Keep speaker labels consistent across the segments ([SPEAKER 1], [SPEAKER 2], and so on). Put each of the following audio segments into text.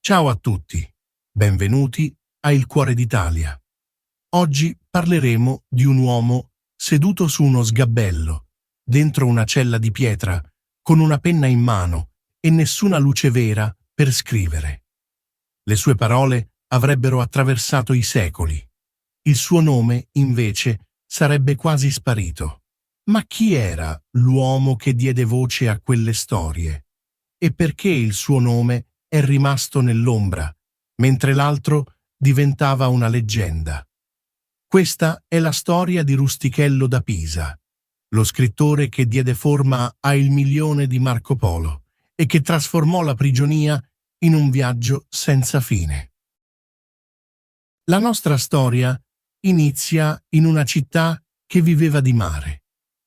[SPEAKER 1] Ciao a tutti, benvenuti a Il Cuore d'Italia. Oggi parleremo di un uomo seduto su uno sgabello, dentro una cella di pietra, con una penna in mano e nessuna luce vera per scrivere. Le sue parole avrebbero attraversato i secoli. Il suo nome, invece, sarebbe quasi sparito. Ma chi era l'uomo che diede voce a quelle storie? E perché il suo nome è rimasto nell'ombra, mentre l'altro diventava una leggenda? Questa è la storia di Rustichello da Pisa, lo scrittore che diede forma a Il Milione di Marco Polo e che trasformò la prigionia in un viaggio senza fine. La nostra storia inizia in una città che viveva di mare.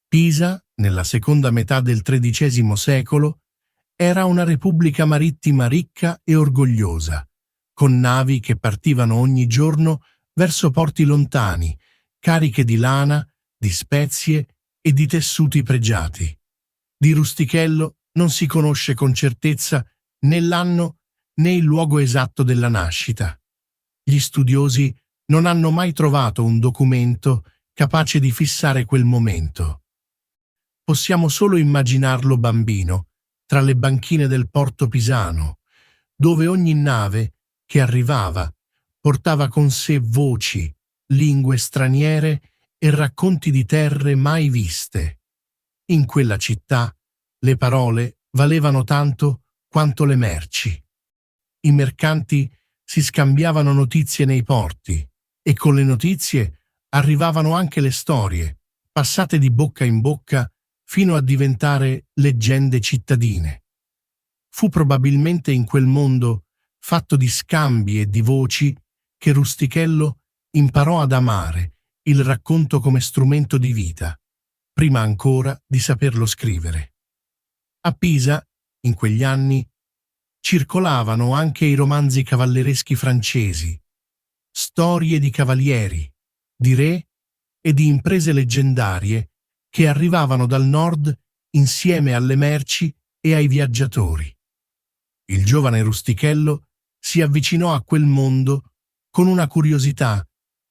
[SPEAKER 1] Pisa, nella seconda metà del XIII secolo, era una repubblica marittima ricca e orgogliosa, con navi che partivano ogni giorno verso porti lontani, cariche di lana, di spezie e di tessuti pregiati. Di Rustichello non si conosce con certezza né l'anno né il luogo esatto della nascita. Gli studiosi non hanno mai trovato un documento capace di fissare quel momento. Possiamo solo immaginarlo bambino, tra le banchine del porto pisano, dove ogni nave che arrivava portava con sé voci, lingue straniere e racconti di terre mai viste. In quella città le parole valevano tanto quanto le merci. I mercanti si scambiavano notizie nei porti e con le notizie arrivavano anche le storie, passate di bocca in bocca fino a diventare leggende cittadine. Fu probabilmente in quel mondo, fatto di scambi e di voci, che Rustichello imparò ad amare il racconto come strumento di vita, prima ancora di saperlo scrivere. A Pisa, in quegli anni, circolavano anche i romanzi cavallereschi francesi, storie di cavalieri, di re e di imprese leggendarie che arrivavano dal nord insieme alle merci e ai viaggiatori. Il giovane Rustichello si avvicinò a quel mondo con una curiosità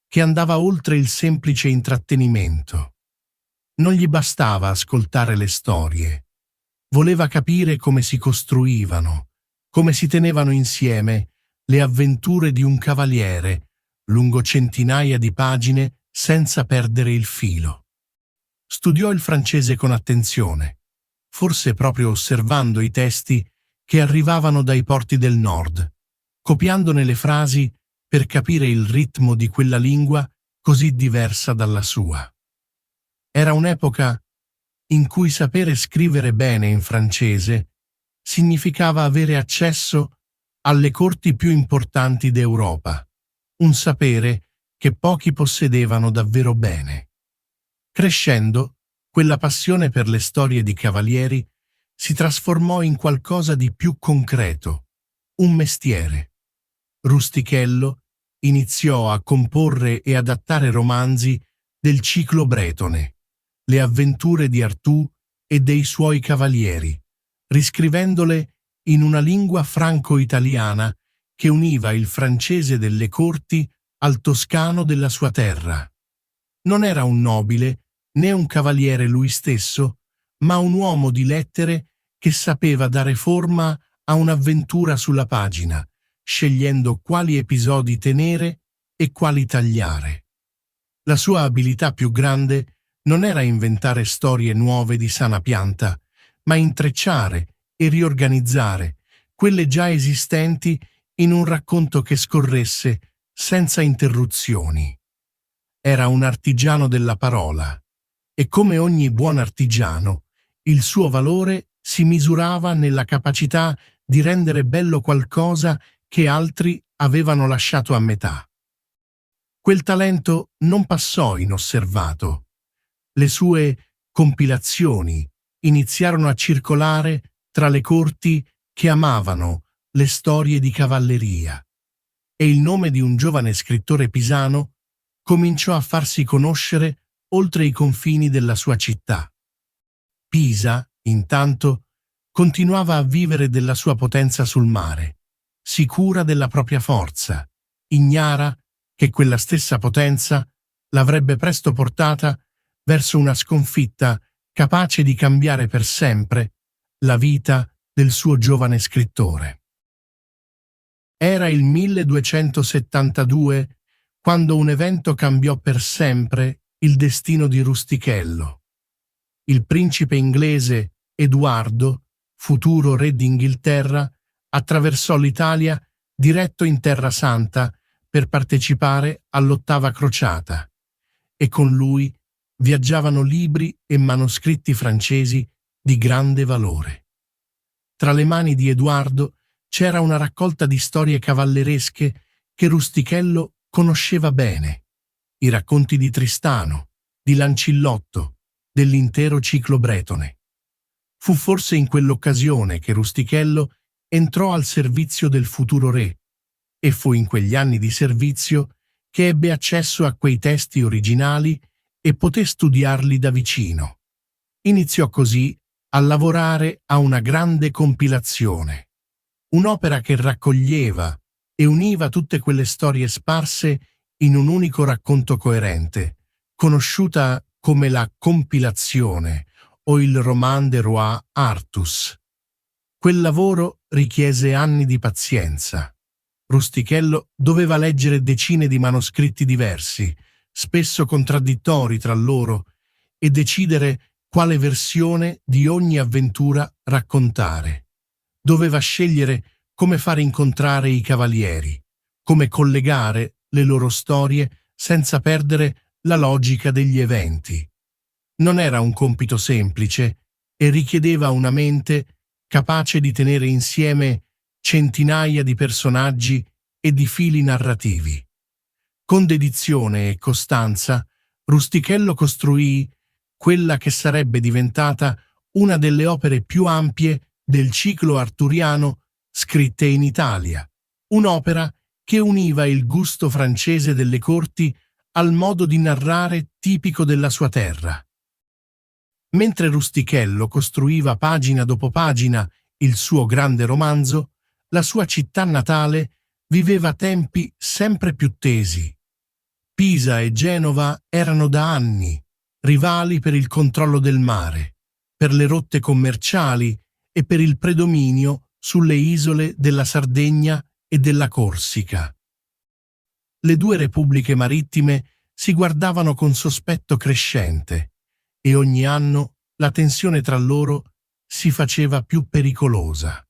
[SPEAKER 1] che andava oltre il semplice intrattenimento. Non gli bastava ascoltare le storie, voleva capire come si costruivano, come si tenevano insieme le avventure di un cavaliere lungo centinaia di pagine senza perdere il filo. Studiò il francese con attenzione, forse proprio osservando i testi che arrivavano dai porti del nord, copiandone le frasi per capire il ritmo di quella lingua così diversa dalla sua. Era un'epoca in cui sapere scrivere bene in francese significava avere accesso alle corti più importanti d'Europa, un sapere che pochi possedevano davvero bene. Crescendo, quella passione per le storie di cavalieri si trasformò in qualcosa di più concreto, un mestiere. Rustichello iniziò a comporre e adattare romanzi del ciclo bretone, le avventure di Artù e dei suoi cavalieri, riscrivendole in una lingua franco-italiana che univa il francese delle corti al toscano della sua terra. Non era un nobile né un cavaliere lui stesso, ma un uomo di lettere che sapeva dare forma a un'avventura sulla pagina, scegliendo quali episodi tenere e quali tagliare. La sua abilità più grande non era inventare storie nuove di sana pianta, ma intrecciare e riorganizzare quelle già esistenti in un racconto che scorresse senza interruzioni. Era un artigiano della parola, e come ogni buon artigiano, il suo valore si misurava nella capacità di rendere bello qualcosa che altri avevano lasciato a metà. Quel talento non passò inosservato. Le sue compilazioni iniziarono a circolare tra le corti che amavano le storie di cavalleria, e il nome di un giovane scrittore pisano cominciò a farsi conoscere oltre i confini della sua città. Pisa, intanto, continuava a vivere della sua potenza sul mare, sicura della propria forza, ignara che quella stessa potenza l'avrebbe presto portata verso una sconfitta capace di cambiare per sempre la vita del suo giovane scrittore. Era il 1272 quando un evento cambiò per sempre il destino di Rustichello. Il principe inglese Edoardo, futuro re d'Inghilterra, attraversò l'Italia diretto in Terra Santa per partecipare all'8ª crociata, e con lui viaggiavano libri e manoscritti francesi di grande valore. Tra le mani di Edoardo c'era una raccolta di storie cavalleresche che Rustichello conosceva bene: i racconti di Tristano, di Lancillotto, dell'intero ciclo bretone. Fu forse in quell'occasione che Rustichello entrò al servizio del futuro re, e fu in quegli anni di servizio che ebbe accesso a quei testi originali e poté studiarli da vicino. Iniziò così a lavorare a una grande compilazione, un'opera che raccoglieva e univa tutte quelle storie sparse in un unico racconto coerente, conosciuta come la compilazione o il Roman de Roi Artus. Quel lavoro richiese anni di pazienza. Rustichello doveva leggere decine di manoscritti diversi, spesso contraddittori tra loro, e decidere quale versione di ogni avventura raccontare. Doveva scegliere come far incontrare i cavalieri, come collegare le loro storie senza perdere la logica degli eventi. Non era un compito semplice e richiedeva una mente capace di tenere insieme centinaia di personaggi e di fili narrativi. Con dedizione e costanza, Rustichello costruì quella che sarebbe diventata una delle opere più ampie del ciclo arturiano scritte in Italia, un'opera che univa il gusto francese delle corti al modo di narrare tipico della sua terra. Mentre Rustichello costruiva pagina dopo pagina il suo grande romanzo, la sua città natale viveva tempi sempre più tesi. Pisa e Genova erano da anni rivali per il controllo del mare, per le rotte commerciali e per il predominio sulle isole della Sardegna e della Corsica. Le due repubbliche marittime si guardavano con sospetto crescente e ogni anno la tensione tra loro si faceva più pericolosa.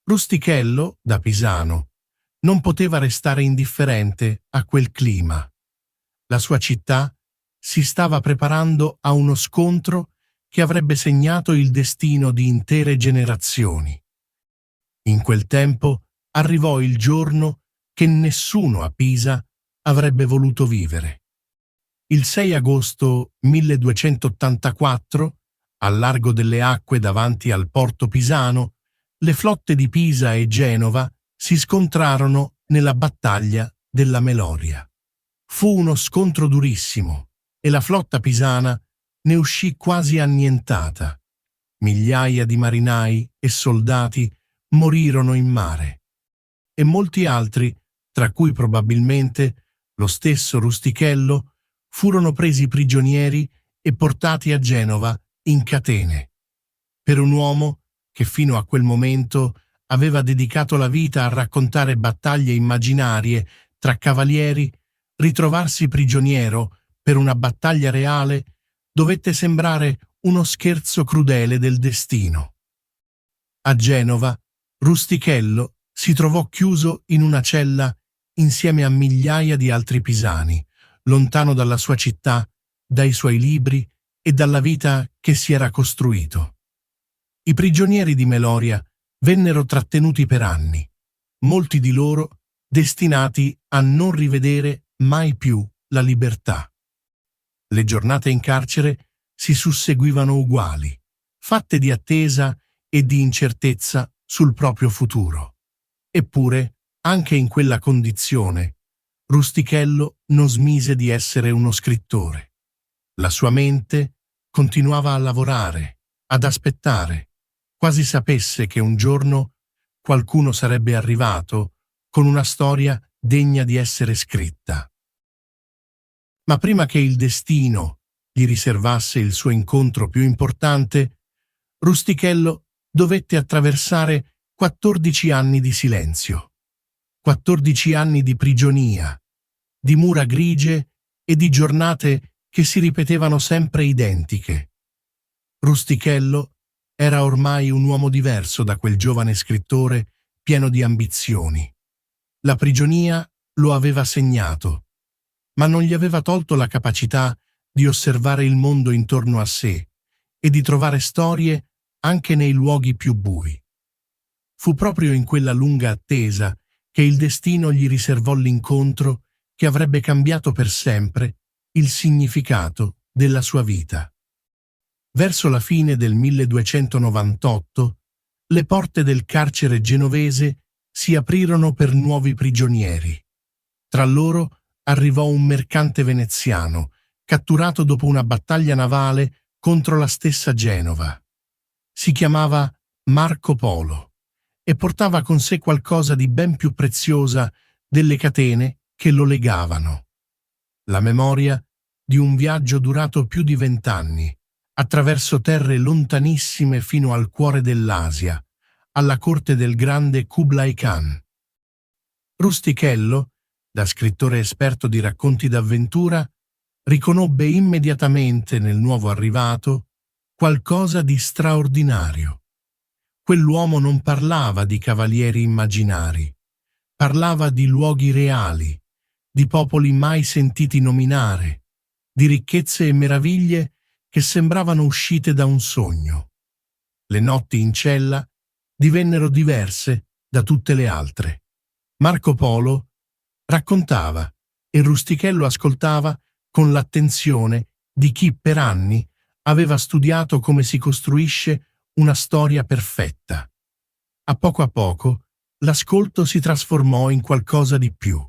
[SPEAKER 1] Rustichello, da pisano, non poteva restare indifferente a quel clima. La sua città si stava preparando a uno scontro che avrebbe segnato il destino di intere generazioni. In quel tempo arrivò il giorno che nessuno a Pisa avrebbe voluto vivere. Il 6 agosto 1284, al largo delle acque davanti al porto pisano, le flotte di Pisa e Genova si scontrarono nella battaglia della Meloria. Fu uno scontro durissimo e la flotta pisana ne uscì quasi annientata. Migliaia di marinai e soldati morirono in mare e molti altri, tra cui probabilmente lo stesso Rustichello, furono presi prigionieri e portati a Genova in catene. Per un uomo che fino a quel momento aveva dedicato la vita a raccontare battaglie immaginarie tra cavalieri, ritrovarsi prigioniero per una battaglia reale dovette sembrare uno scherzo crudele del destino. A Genova, Rustichello si trovò chiuso in una cella insieme a migliaia di altri pisani, lontano dalla sua città, dai suoi libri e dalla vita che si era costruito. I prigionieri di Meloria vennero trattenuti per anni, molti di loro destinati a non rivedere mai più la libertà. Le giornate in carcere si susseguivano uguali, fatte di attesa e di incertezza sul proprio futuro. Eppure, anche in quella condizione, Rustichello non smise di essere uno scrittore. La sua mente continuava a lavorare, ad aspettare, quasi sapesse che un giorno qualcuno sarebbe arrivato con una storia degna di essere scritta. Ma prima che il destino gli riservasse il suo incontro più importante, Rustichello dovette attraversare 14 anni di silenzio, 14 anni di prigionia, di mura grigie e di giornate che si ripetevano sempre identiche. Rustichello era ormai un uomo diverso da quel giovane scrittore pieno di ambizioni. La prigionia lo aveva segnato, ma non gli aveva tolto la capacità di osservare il mondo intorno a sé e di trovare storie anche nei luoghi più bui. Fu proprio in quella lunga attesa che il destino gli riservò l'incontro che avrebbe cambiato per sempre il significato della sua vita. Verso la fine del 1298, le porte del carcere genovese si aprirono per nuovi prigionieri. Tra loro arrivò un mercante veneziano, catturato dopo una battaglia navale contro la stessa Genova. Si chiamava Marco Polo e portava con sé qualcosa di ben più preziosa delle catene che lo legavano: la memoria di un viaggio durato più di 20 anni, attraverso terre lontanissime fino al cuore dell'Asia, alla corte del grande Kublai Khan. Rustichello, da scrittore esperto di racconti d'avventura, riconobbe immediatamente nel nuovo arrivato qualcosa di straordinario. Quell'uomo non parlava di cavalieri immaginari, parlava di luoghi reali, di popoli mai sentiti nominare, di ricchezze e meraviglie che sembravano uscite da un sogno. Le notti in cella divennero diverse da tutte le altre. Marco Polo raccontava e Rustichello ascoltava con l'attenzione di chi per anni aveva studiato come si costruisce una storia perfetta. A poco, l'ascolto si trasformò in qualcosa di più.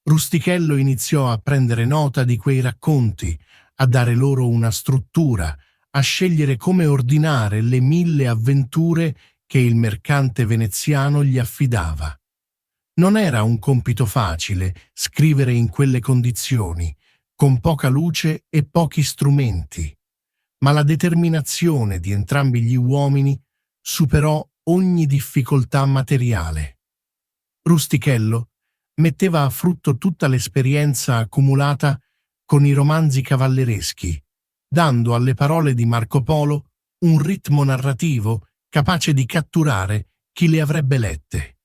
[SPEAKER 1] Rustichello iniziò a prendere nota di quei racconti, a dare loro una struttura, a scegliere come ordinare le 1000 avventure che il mercante veneziano gli affidava. Non era un compito facile scrivere in quelle condizioni, con poca luce e pochi strumenti, ma la determinazione di entrambi gli uomini superò ogni difficoltà materiale. Rustichello metteva a frutto tutta l'esperienza accumulata con i romanzi cavallereschi, dando alle parole di Marco Polo un ritmo narrativo capace di catturare chi le avrebbe lette.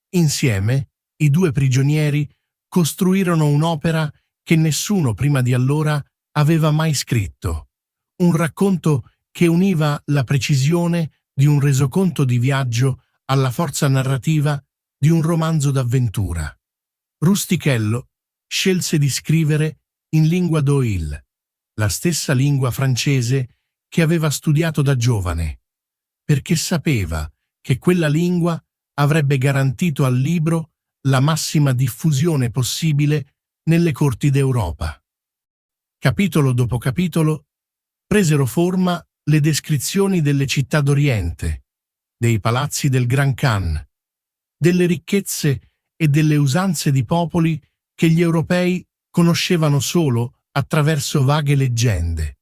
[SPEAKER 1] Insieme, i due prigionieri costruirono un'opera che nessuno prima di allora aveva mai scritto, un racconto che univa la precisione di un resoconto di viaggio alla forza narrativa di un romanzo d'avventura. Rustichello scelse di scrivere in lingua d'Oïl, la stessa lingua francese che aveva studiato da giovane, perché sapeva che quella lingua avrebbe garantito al libro la massima diffusione possibile nelle corti d'Europa. Capitolo dopo capitolo presero forma le descrizioni delle città d'Oriente, dei palazzi del Gran Khan, delle ricchezze e delle usanze di popoli che gli europei conoscevano solo attraverso vaghe leggende.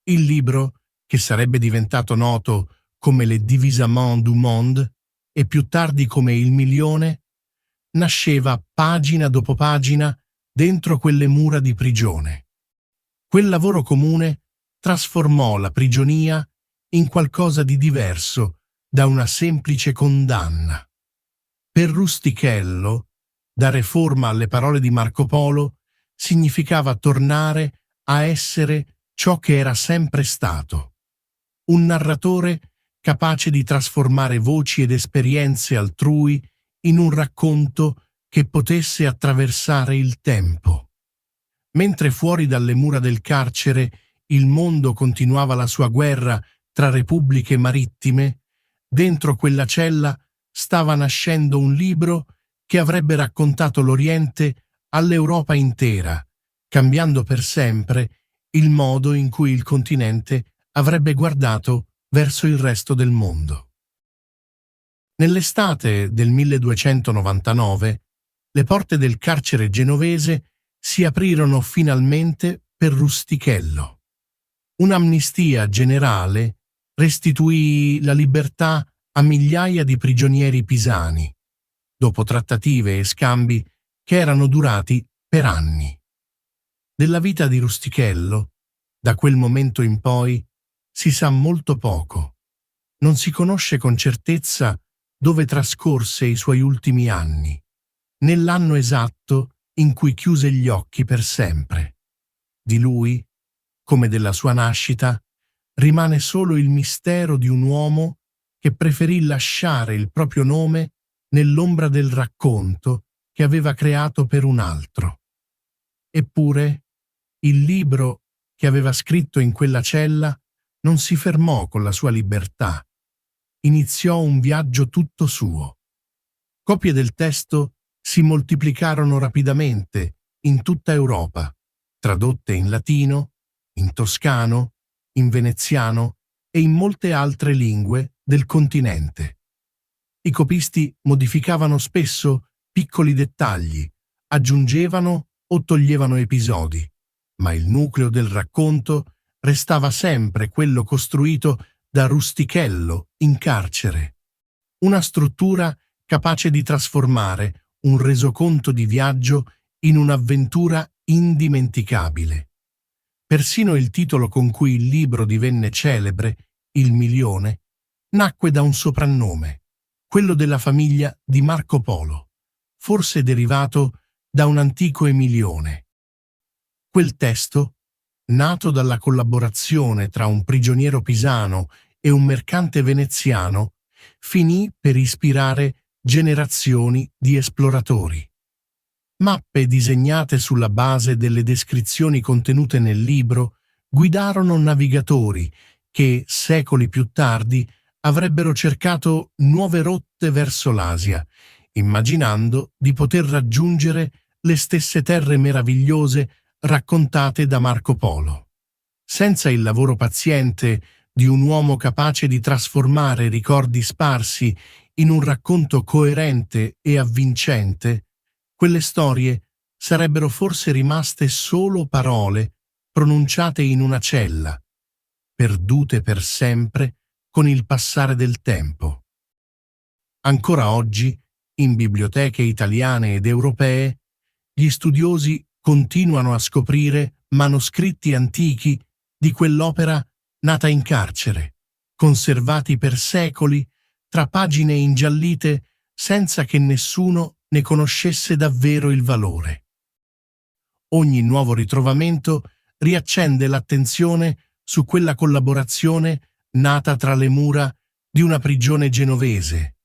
[SPEAKER 1] Il libro, che sarebbe diventato noto come Les Divisaments du Monde e più tardi come Il Milione, nasceva pagina dopo pagina dentro quelle mura di prigione. Quel lavoro comune trasformò la prigionia in qualcosa di diverso da una semplice condanna. Per Rustichello, dare forma alle parole di Marco Polo significava tornare a essere ciò che era sempre stato: un narratore capace di trasformare voci ed esperienze altrui in un racconto che potesse attraversare il tempo. Mentre fuori dalle mura del carcere il mondo continuava la sua guerra tra repubbliche marittime, dentro quella cella stava nascendo un libro che avrebbe raccontato l'Oriente all'Europa intera, cambiando per sempre il modo in cui il continente avrebbe guardato verso il resto del mondo. Nell'estate del 1299 le porte del carcere genovese si aprirono finalmente per Rustichello. Un'amnistia generale restituì la libertà a migliaia di prigionieri pisani, dopo trattative e scambi che erano durati per anni. Della vita di Rustichello, da quel momento in poi, si sa molto poco. Non si conosce con certezza dove trascorse i suoi ultimi anni, né l'anno esatto in cui chiuse gli occhi per sempre. Di lui, come della sua nascita, rimane solo il mistero di un uomo che preferì lasciare il proprio nome nell'ombra del racconto che aveva creato per un altro. Eppure, il libro che aveva scritto in quella cella non si fermò con la sua libertà. Iniziò un viaggio tutto suo. Copie del testo si moltiplicarono rapidamente in tutta Europa, tradotte in latino, in toscano, in veneziano e in molte altre lingue del continente. I copisti modificavano spesso piccoli dettagli, aggiungevano o toglievano episodi, ma il nucleo del racconto restava sempre quello costruito da Rustichello in carcere. Una struttura capace di trasformare un resoconto di viaggio in un'avventura indimenticabile. Persino il titolo con cui il libro divenne celebre, Il Milione, nacque da un soprannome, quello della famiglia di Marco Polo, forse derivato da un antico Emilione. Quel testo, nato dalla collaborazione tra un prigioniero pisano e un mercante veneziano, finì per ispirare generazioni di esploratori. Mappe disegnate sulla base delle descrizioni contenute nel libro guidarono navigatori che, secoli più tardi, avrebbero cercato nuove rotte verso l'Asia, immaginando di poter raggiungere le stesse terre meravigliose raccontate da Marco Polo. Senza il lavoro paziente di un uomo capace di trasformare ricordi sparsi in un racconto coerente e avvincente, quelle storie sarebbero forse rimaste solo parole pronunciate in una cella, perdute per sempre con il passare del tempo. Ancora oggi, in biblioteche italiane ed europee, gli studiosi continuano a scoprire manoscritti antichi di quell'opera nata in carcere, conservati per secoli tra pagine ingiallite senza che nessuno ne conoscesse davvero il valore. Ogni nuovo ritrovamento riaccende l'attenzione su quella collaborazione nata tra le mura di una prigione genovese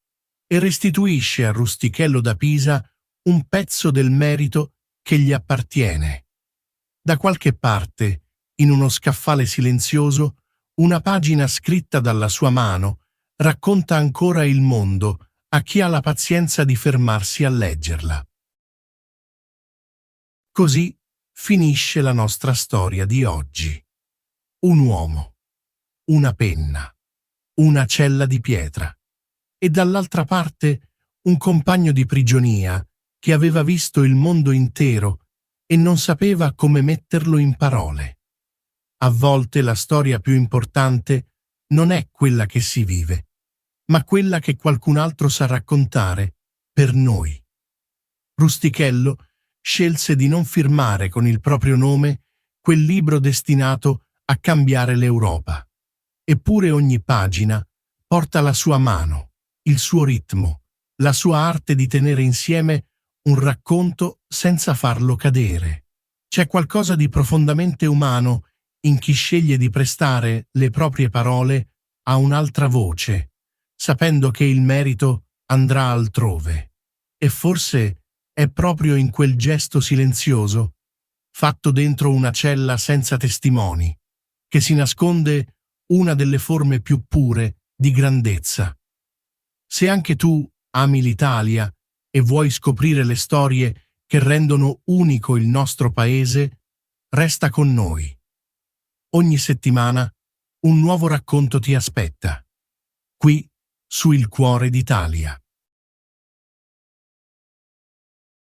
[SPEAKER 1] e restituisce a Rustichello da Pisa un pezzo del merito che gli appartiene. Da qualche parte, in uno scaffale silenzioso, una pagina scritta dalla sua mano racconta ancora il mondo a chi ha la pazienza di fermarsi a leggerla. Così finisce la nostra storia di oggi. Un uomo, una penna, una cella di pietra e dall'altra parte un compagno di prigionia che aveva visto il mondo intero e non sapeva come metterlo in parole. A volte la storia più importante non è quella che si vive, ma quella che qualcun altro sa raccontare per noi. Rustichello scelse di non firmare con il proprio nome quel libro destinato a cambiare l'Europa. Eppure ogni pagina porta la sua mano, il suo ritmo, la sua arte di tenere insieme un racconto senza farlo cadere. C'è qualcosa di profondamente umano in chi sceglie di prestare le proprie parole a un'altra voce, sapendo che il merito andrà altrove. E forse è proprio in quel gesto silenzioso, fatto dentro una cella senza testimoni, che si nasconde una delle forme più pure di grandezza. Se anche tu ami l'Italia e vuoi scoprire le storie che rendono unico il nostro paese, resta con noi. Ogni settimana un nuovo racconto ti aspetta. Qui su Il Cuore d'Italia.